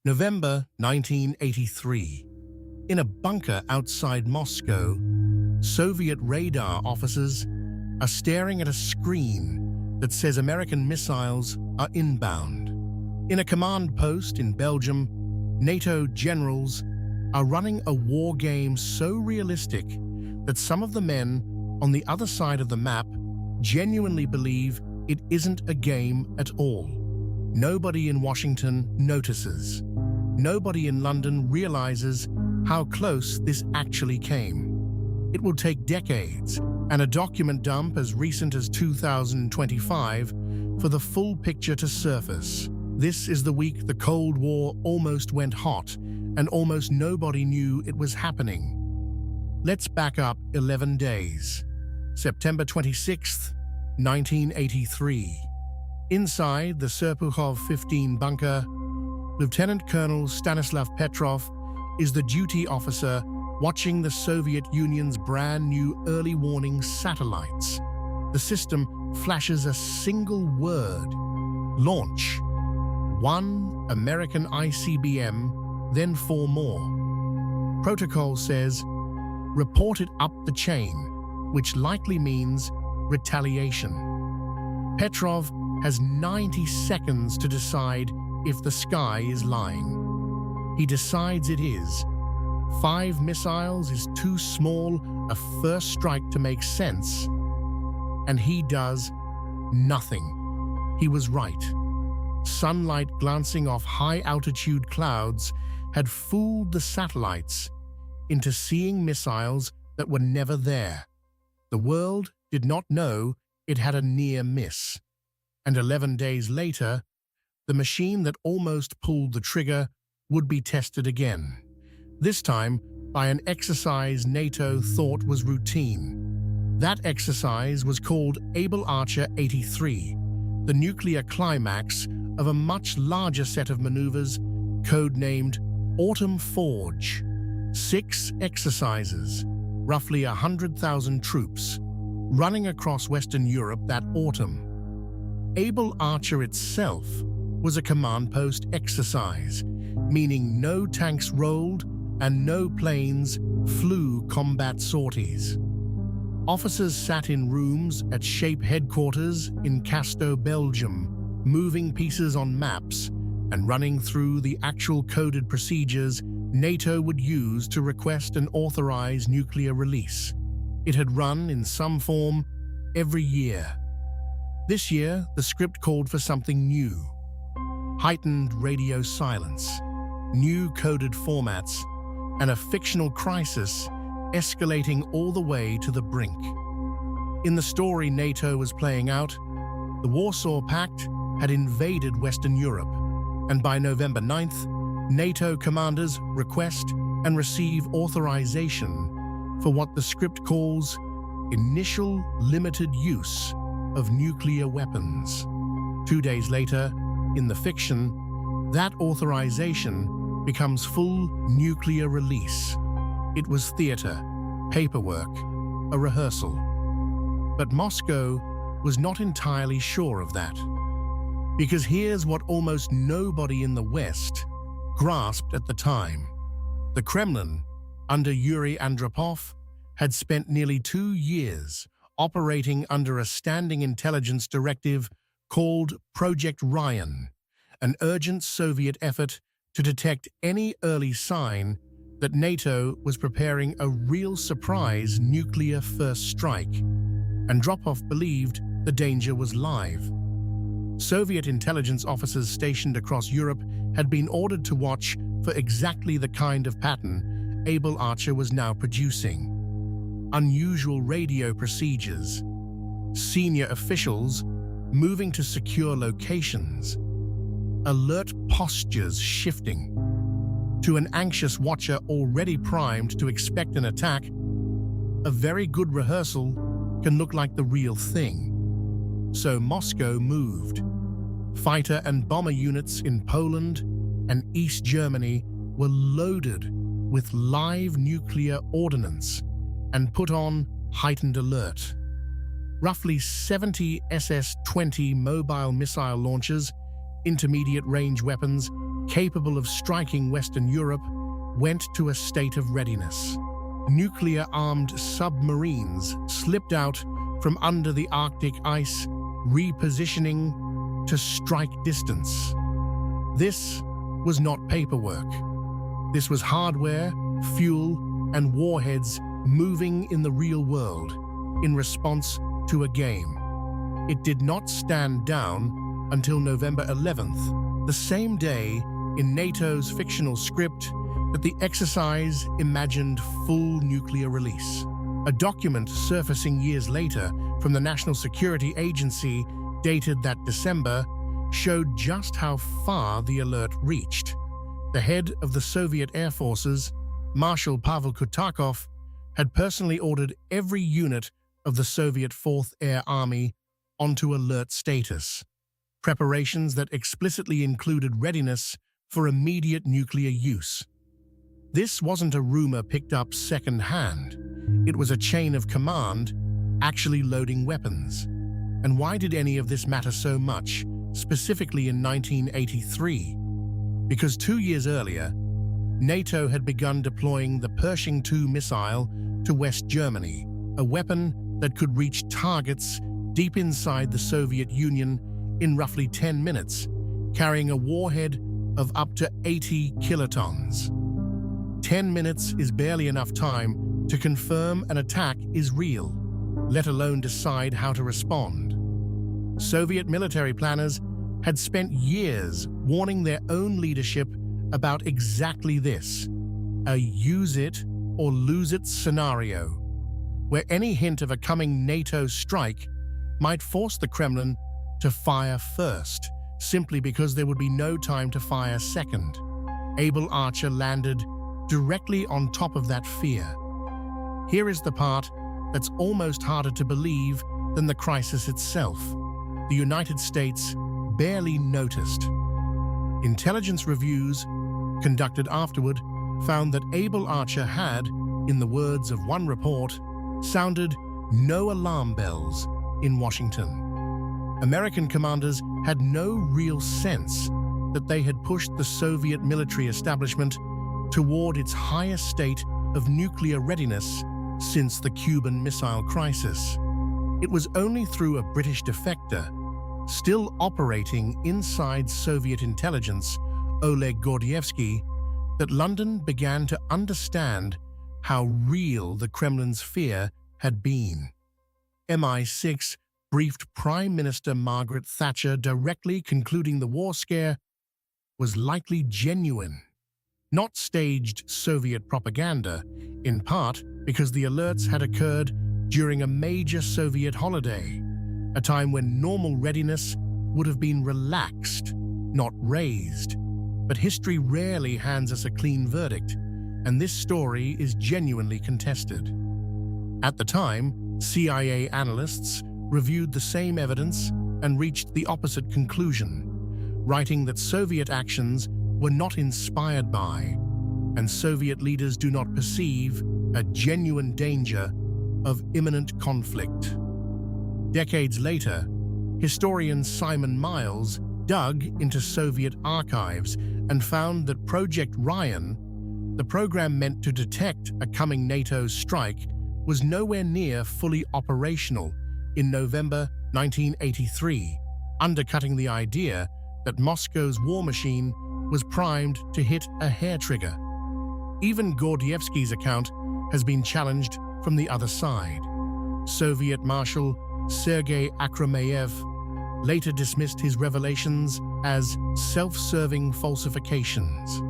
November 1983. In a bunker outside Moscow, Soviet radar officers are staring at a screen that says American missiles are inbound. In a command post in Belgium, NATO generals are running a war game so realistic that some of the men on the other side of the map genuinely believe it isn't a game at all. Nobody in Washington notices. Nobody in London realizes how close this actually came. It will take decades and a document dump as recent as 2025 for the full picture to surface. This is the week the Cold War almost went hot and almost nobody knew it was happening. Let's back up 11 days. September 26th, 1983. Inside the Serpukhov 15 bunker, Lieutenant Colonel Stanislav Petrov is the duty officer watching the Soviet Union's brand new early warning satellites. The system flashes a single word: launch. One American ICBM, then four more. Protocol says, report it up the chain, which likely means retaliation. Petrov has 90 seconds to decide if the sky is lying. He decides it is. 5 missiles is too small a first strike to make sense. And he does nothing. He was right. Sunlight glancing off high-altitude clouds had fooled the satellites into seeing missiles that were never there. The world did not know it had a near miss. And 11 days later, the machine that almost pulled the trigger would be tested again. This time by an exercise NATO thought was routine. That exercise was called Able Archer 83, the nuclear climax of a much larger set of maneuvers codenamed Autumn Forge. 6 exercises, roughly 100,000 troops, running across Western Europe that autumn. Able Archer itself was a command post exercise, meaning no tanks rolled and no planes flew combat sorties. Officers sat in rooms at SHAPE headquarters in Casto, Belgium, moving pieces on maps and running through the actual coded procedures NATO would use to request and authorize nuclear release. It had run in some form every year. This year, the script called for something new. Heightened radio silence, new coded formats, and a fictional crisis escalating all the way to the brink. In the story NATO was playing out, the Warsaw Pact had invaded Western Europe, and by November 9th, NATO commanders request and receive authorization for what the script calls initial limited use of nuclear weapons. 2 days later, in the fiction, that authorization becomes full nuclear release. It was theater, paperwork, a rehearsal. But Moscow was not entirely sure of that. Because here's what almost nobody in the West grasped at the time. The Kremlin, under Yuri Andropov, had spent nearly 2 years operating under a standing intelligence directive called Project Ryan, an urgent Soviet effort to detect any early sign that NATO was preparing a real surprise nuclear first strike. Andropov believed the danger was live. Soviet intelligence officers stationed across Europe had been ordered to watch for exactly the kind of pattern Able Archer was now producing. Unusual radio procedures, senior officials moving to secure locations, alert postures shifting. To an anxious watcher already primed to expect an attack, a very good rehearsal can look like the real thing. So Moscow moved. Fighter and bomber units in Poland and East Germany were loaded with live nuclear ordnance and put on heightened alert. Roughly 70 SS-20 mobile missile launchers, intermediate-range weapons, capable of striking Western Europe, went to a state of readiness. Nuclear-armed submarines slipped out from under the Arctic ice, repositioning to strike distance. This was not paperwork. This was hardware, fuel, and warheads moving in the real world in response to a game. It did not stand down until November 11th, the same day in NATO's fictional script that the exercise imagined full nuclear release. A document surfacing years later from the National Security Agency, dated that December, showed just how far the alert reached. The head of the Soviet Air Forces, Marshal Pavel Kutakov, had personally ordered every unit of the Soviet Fourth Air Army onto alert status, preparations that explicitly included readiness for immediate nuclear use. This wasn't a rumor picked up second-hand. It was a chain of command, actually loading weapons. And why did any of this matter so much, specifically in 1983? Because 2 years earlier, NATO had begun deploying the Pershing II missile to West Germany, a weapon that could reach targets deep inside the Soviet Union in roughly 10 minutes, carrying a warhead of up to 80 kilotons. 10 minutes is barely enough time to confirm an attack is real, let alone decide how to respond. Soviet military planners had spent years warning their own leadership about exactly this, a use it or lose it scenario, where any hint of a coming NATO strike might force the Kremlin to fire first, simply because there would be no time to fire second. Able Archer landed directly on top of that fear. Here is the part that's almost harder to believe than the crisis itself. The United States barely noticed. Intelligence reviews conducted afterward found that Able Archer had, in the words of one report, sounded no alarm bells in Washington. American commanders had no real sense that they had pushed the Soviet military establishment toward its highest state of nuclear readiness since the Cuban Missile Crisis. It was only through a British defector, still operating inside Soviet intelligence, Oleg Gordievsky, that London began to understand how real the Kremlin's fear had been. MI6 briefed Prime Minister Margaret Thatcher directly, concluding the war scare was likely genuine, not staged Soviet propaganda, in part because the alerts had occurred during a major Soviet holiday, a time when normal readiness would have been relaxed, not raised. But history rarely hands us a clean verdict, and this story is genuinely contested. At the time, CIA analysts reviewed the same evidence and reached the opposite conclusion, writing that Soviet actions were not inspired by, and Soviet leaders do not perceive, a genuine danger of imminent conflict. Decades later, historian Simon Miles dug into Soviet archives and found that Project Ryan, the program meant to detect a coming NATO strike, was nowhere near fully operational in November 1983, undercutting the idea that Moscow's war machine was primed to hit a hair trigger. Even Gordievsky's account has been challenged from the other side. Soviet Marshal Sergei Akrameyev later dismissed his revelations as self-serving falsifications.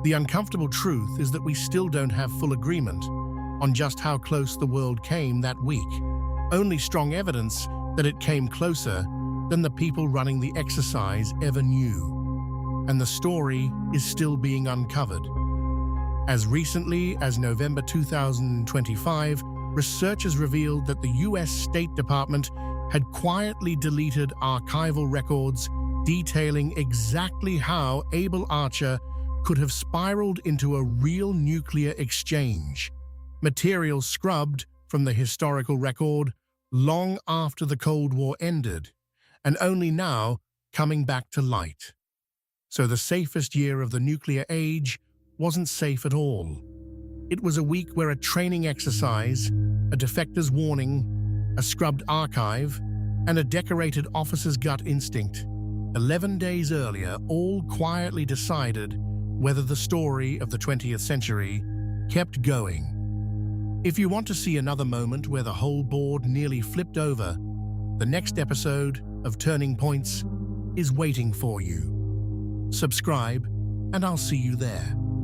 The uncomfortable truth is that we still don't have full agreement on just how close the world came that week. Only strong evidence that it came closer than the people running the exercise ever knew. And the story is still being uncovered. As recently as November 2025, researchers revealed that the US State Department had quietly deleted archival records detailing exactly how Able Archer could have spiraled into a real nuclear exchange, material scrubbed from the historical record long after the Cold War ended, and only now coming back to light. So the safest year of the nuclear age wasn't safe at all. It was a week where a training exercise, a defector's warning, a scrubbed archive, and a decorated officer's gut instinct, 11 days earlier, all quietly decided whether the story of the 20th century kept going. If you want to see another moment where the whole board nearly flipped over, the next episode of Turning Points is waiting for you. Subscribe, and I'll see you there.